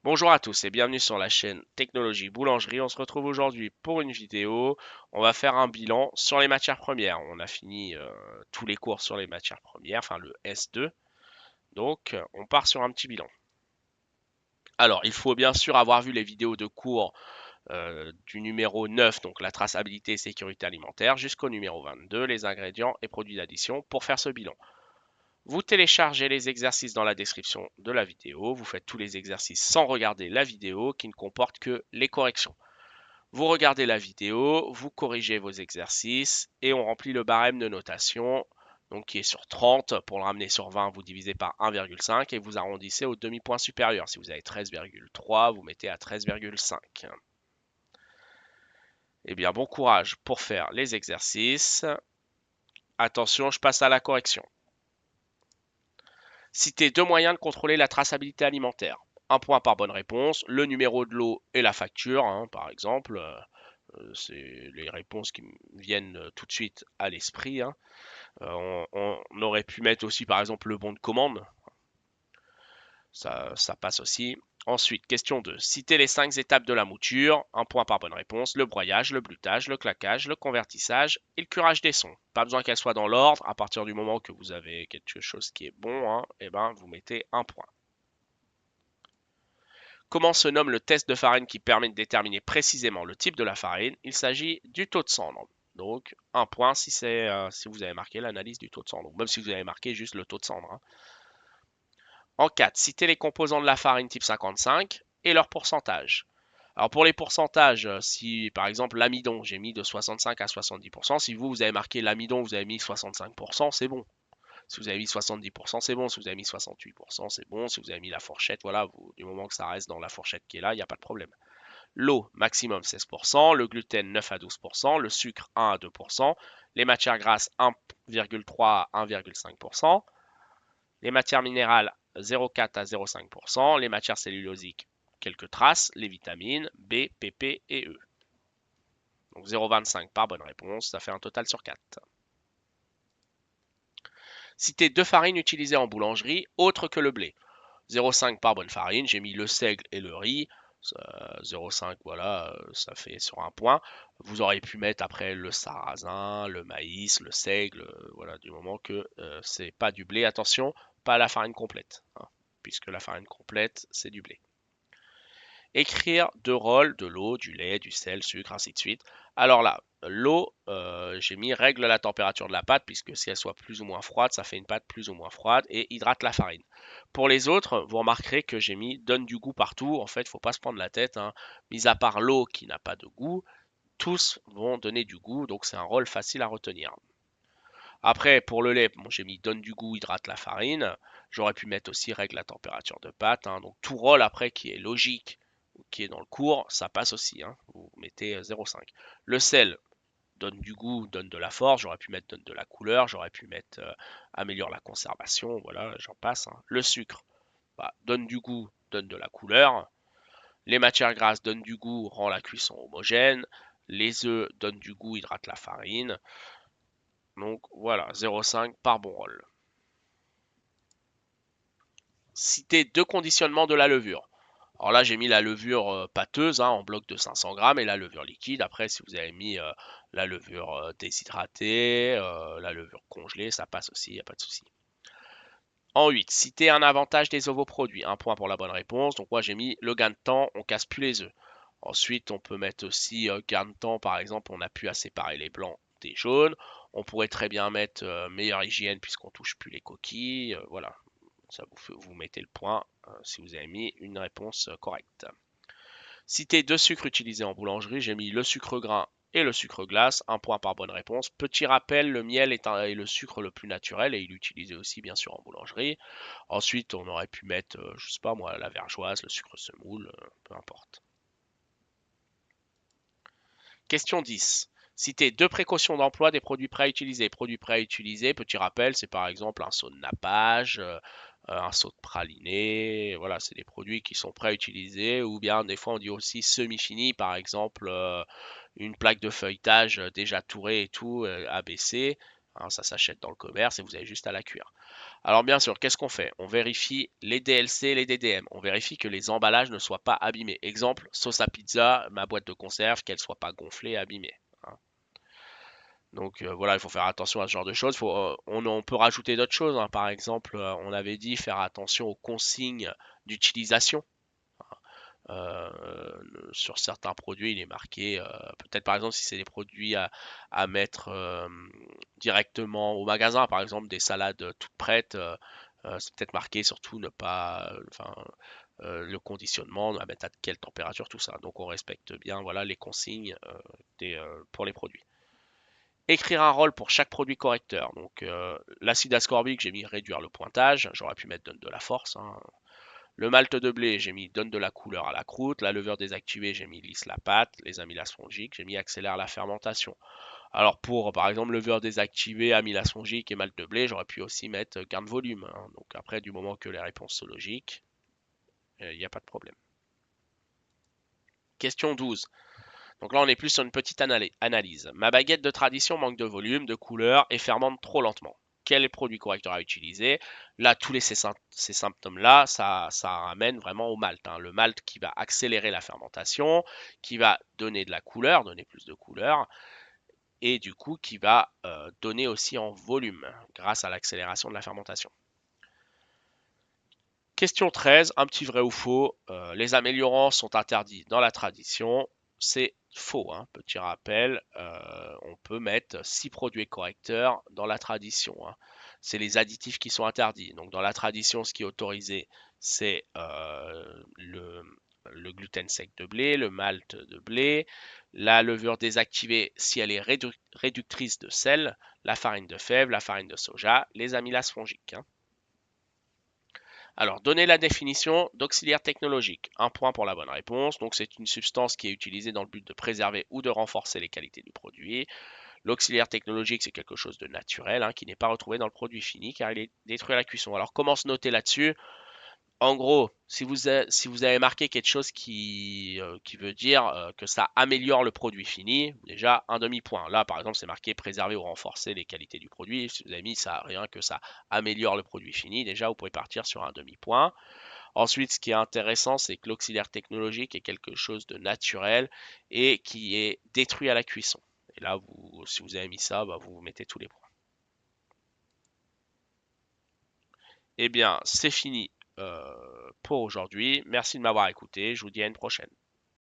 Bonjour à tous et bienvenue sur la chaîne Technologie Boulangerie. On se retrouve aujourd'hui pour une vidéo. On va faire un bilan sur les matières premières. On a fini tous les cours sur les matières premières, enfin le S2. Donc on part sur un petit bilan. Alors il faut bien sûr avoir vu les vidéos de cours du numéro 9, donc la traçabilité et sécurité alimentaire, jusqu'au numéro 22, les ingrédients et produits d'addition, pour faire ce bilan. Vous téléchargez les exercices dans la description de la vidéo, vous faites tous les exercices sans regarder la vidéo qui ne comporte que les corrections. Vous regardez la vidéo, vous corrigez vos exercices et on remplit le barème de notation, donc qui est sur 30. Pour le ramener sur 20, vous divisez par 1,5 et vous arrondissez au demi-point supérieur. Si vous avez 13,3, vous mettez à 13,5. Eh bien, bon courage pour faire les exercices. Attention, je passe à la correction. Citez deux moyens de contrôler la traçabilité alimentaire. Un point par bonne réponse, le numéro de lot et la facture, par exemple. C'est les réponses qui me viennent tout de suite à l'esprit. On aurait pu mettre aussi par exemple le bon de commande. Ça passe aussi. Ensuite, question 2. Citez les 5 étapes de la mouture. Un point par bonne réponse. Le broyage, le blutage, le claquage, le convertissage et le curage des sons. Pas besoin qu'elles soient dans l'ordre. À partir du moment que vous avez quelque chose qui est bon, eh ben, vous mettez un point. Comment se nomme le test de farine qui permet de déterminer précisément le type de la farine? Il s'agit du taux de cendre. Donc, un point si vous avez marqué l'analyse du taux de cendre, même si vous avez marqué juste le taux de cendre. En 4, citez les composants de la farine type 55 et leur pourcentage. Alors pour les pourcentages, si par exemple l'amidon, j'ai mis de 65 à 70%, si vous avez marqué l'amidon, vous avez mis 65%, c'est bon. Si vous avez mis 70%, c'est bon. Si vous avez mis 68%, c'est bon. Si vous avez mis la fourchette, voilà, du moment que ça reste dans la fourchette qui est là, il n'y a pas de problème. L'eau, maximum 16%, le gluten 9 à 12%, le sucre 1 à 2%, les matières grasses 1,3 à 1,5%, les matières minérales 0,4 à 0,5%, les matières cellulosiques quelques traces, les vitamines B, PP et E. Donc 0,25 par bonne réponse, ça fait un total sur 4. Citez deux farines utilisées en boulangerie autres que le blé. 0,5 par bonne farine, j'ai mis le seigle et le riz. 0,5, voilà, ça fait sur un point. Vous auriez pu mettre après le sarrasin, le maïs, le seigle, voilà, du moment que c'est pas du blé. Attention, pas la farine complète, puisque la farine complète, c'est du blé. Écrire deux rôles, de l'eau, du lait, du sel, sucre, ainsi de suite. Alors là, l'eau, j'ai mis règle la température de la pâte, puisque si elle soit plus ou moins froide, ça fait une pâte plus ou moins froide, et hydrate la farine. Pour les autres, vous remarquerez que j'ai mis donne du goût partout. En fait, il ne faut pas se prendre la tête. Mis à part l'eau qui n'a pas de goût, tous vont donner du goût, donc c'est un rôle facile à retenir. Après, pour le lait, bon, j'ai mis donne du goût, hydrate la farine. J'aurais pu mettre aussi règle la température de pâte. Donc tout rôle après qui est logique, qui est dans le cours, ça passe aussi. Vous mettez 0,5. Le sel donne du goût, donne de la force. J'aurais pu mettre donne de la couleur. J'aurais pu mettre améliore la conservation. Voilà, j'en passe. Le sucre, bah, donne du goût, donne de la couleur. Les matières grasses donnent du goût, rend la cuisson homogène. Les œufs donnent du goût, hydratent la farine. Donc voilà, 0,5 par bon rôle. Citer deux conditionnements de la levure. Alors là, j'ai mis la levure pâteuse en bloc de 500 grammes et la levure liquide. Après, si vous avez mis la levure déshydratée, la levure congelée, ça passe aussi, il n'y a pas de souci. En 8, citer un avantage des ovoproduits. Un point pour la bonne réponse. Donc moi, j'ai mis le gain de temps, on casse plus les œufs. Ensuite, on peut mettre aussi gain de temps, par exemple, on a pu à séparer les blancs des jaunes. On pourrait très bien mettre meilleure hygiène puisqu'on touche plus les coquilles. Voilà, ça vous mettez le point si vous avez mis une réponse correcte. Citer deux sucres utilisés en boulangerie, j'ai mis le sucre grain et le sucre glace, un point par bonne réponse. Petit rappel, le miel est le sucre le plus naturel et il est utilisé aussi bien sûr en boulangerie. Ensuite, on aurait pu mettre, je sais pas moi, la vergeoise, le sucre semoule, peu importe. Question 10. Citer deux précautions d'emploi des produits prêts à utiliser. Produits prêts à utiliser, petit rappel, c'est par exemple un seau de nappage, un seau de praliné. Voilà, c'est des produits qui sont prêts à utiliser. Ou bien des fois on dit aussi semi-fini, par exemple une plaque de feuilletage déjà tourée et tout, abaissée. Hein, ça s'achète dans le commerce et vous avez juste à la cuire. Alors bien sûr, qu'est-ce qu'on fait? On vérifie les DLC, les DDM. On vérifie que les emballages ne soient pas abîmés. Exemple, sauce à pizza, ma boîte de conserve, qu'elle ne soit pas gonflée, abîmée. Hein. Donc voilà, il faut faire attention à ce genre de choses. On peut rajouter d'autres choses. Hein. Par exemple, on avait dit faire attention aux consignes d'utilisation. Sur certains produits, il est marqué, peut-être par exemple si c'est des produits à mettre directement au magasin, par exemple des salades toutes prêtes, c'est peut-être marqué surtout ne pas, enfin, le conditionnement, à mettre à quelle température, tout ça. Donc on respecte bien, voilà, les consignes pour les produits. Écrire un rôle pour chaque produit correcteur. Donc l'acide ascorbique, j'ai mis réduire le pointage. J'aurais pu mettre donne de la force. Hein. Le malt de blé, j'ai mis donne de la couleur à la croûte. La levure désactivée, j'ai mis lisse la pâte. Les amylases fongiques, j'ai mis accélère la fermentation. Alors pour, par exemple, levure désactivée, amylase fongique et malt de blé, j'aurais pu aussi mettre gain de volume. Hein. Donc après, du moment que les réponses sont logiques, il n'y a pas de problème. Question 12. Donc là, on est plus sur une petite analyse. Ma baguette de tradition manque de volume, de couleur et fermente trop lentement. Quel produit correcteur à utiliser? Là, tous ces symptômes-là, ça ramène vraiment au malt. Hein. Le malt qui va accélérer la fermentation, qui va donner de la couleur, donner plus de couleur, et du coup qui va donner aussi en volume grâce à l'accélération de la fermentation. Question 13, un petit vrai ou faux. Les améliorants sont interdits dans la tradition. C'est faux, hein, petit rappel. On peut mettre 6 produits correcteurs dans la tradition. Hein. C'est les additifs qui sont interdits. Donc dans la tradition, ce qui est autorisé, c'est le gluten sec de blé, le malt de blé, la levure désactivée si elle est réductrice de sel, la farine de fève, la farine de soja, les amylases fongiques. Hein. Alors, donnez la définition d'auxiliaire technologique. Un point pour la bonne réponse. Donc, c'est une substance qui est utilisée dans le but de préserver ou de renforcer les qualités du produit. L'auxiliaire technologique, c'est quelque chose de naturel, hein, qui n'est pas retrouvé dans le produit fini car il est détruit à la cuisson. Alors, comment se noter là-dessus? En gros, si vous avez marqué quelque chose qui veut dire que ça améliore le produit fini, déjà un demi-point. Là, par exemple, c'est marqué préserver ou renforcer les qualités du produit. Si vous avez mis ça, rien que ça améliore le produit fini, déjà vous pouvez partir sur un demi-point. Ensuite, ce qui est intéressant, c'est que l'auxiliaire technologique est quelque chose de naturel et qui est détruit à la cuisson. Et là, si vous avez mis ça, bah, vous mettez tous les points. Eh bien, c'est fini pour aujourd'hui. Merci de m'avoir écouté. Je vous dis à une prochaine.